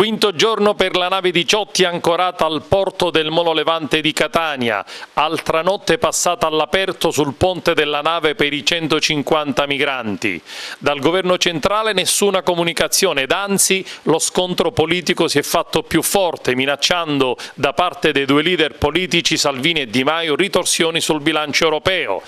Quinto giorno per la nave Diciotti ancorata al porto del Molo Levante di Catania, altra notte passata all'aperto sul ponte della nave per i 150 migranti. Dal governo centrale nessuna comunicazione ed anzi lo scontro politico si è fatto più forte, minacciando da parte dei due leader politici Salvini e Di Maio ritorsioni sul bilancio europeo.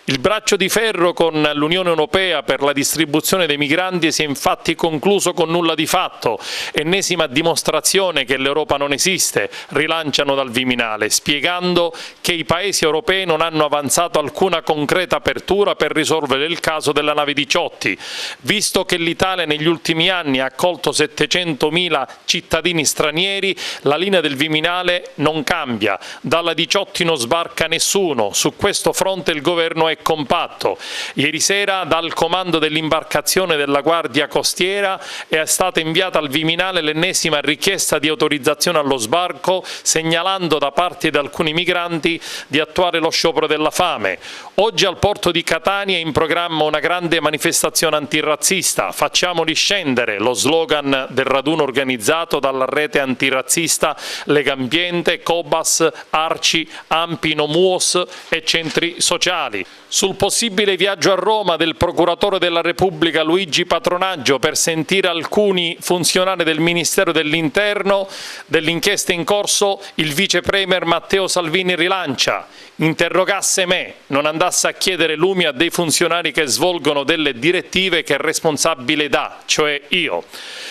Il braccio di ferro con l'Unione Europea per la distribuzione dei migranti si è infatti concluso con nulla di fatto, ennesima dimostrazione che l'Europa non esiste, rilanciano dal Viminale, spiegando che i paesi europei non hanno avanzato alcuna concreta apertura per risolvere il caso della nave Diciotti, visto che l'Italia negli ultimi anni ha accolto 700.000 cittadini stranieri, la linea del Viminale non cambia, dalla Diciotti non sbarca nessuno, su questo fronte il governo è compatto. Ieri sera dal comando dell'imbarcazione della Guardia Costiera è stata inviata al Viminale l'ennesima richiesta di autorizzazione allo sbarco, segnalando da parte di alcuni migranti di attuare lo sciopero della fame. Oggi al porto di Catania è in programma una grande manifestazione antirazzista, facciamoli scendere, lo slogan del raduno organizzato dalla rete antirazzista Legambiente, Cobas, Arci, Ampi, Nomuos e centri sociali. Sul possibile viaggio a Roma del procuratore della Repubblica Luigi Patronaggio per sentire alcuni funzionari del Ministero dell'Interno dell'inchiesta in corso, il vice premier Matteo Salvini rilancia: interrogasse me, non andasse a chiedere lumi a dei funzionari che svolgono delle direttive che è responsabile da, cioè io.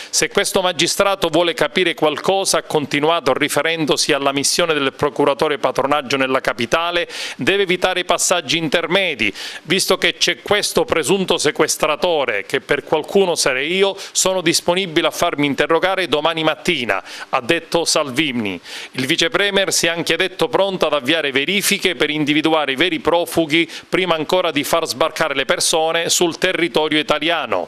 Se questo magistrato vuole capire qualcosa, ha continuato riferendosi alla missione del procuratore Patronaggio nella capitale, deve evitare i passaggi intermedi, visto che c'è questo presunto sequestratore, che per qualcuno sarei io, sono disponibile a farmi interrogare domani mattina, ha detto Salvini. Il vice premier si è anche detto pronto ad avviare verifiche per individuare i veri profughi prima ancora di far sbarcare le persone sul territorio italiano.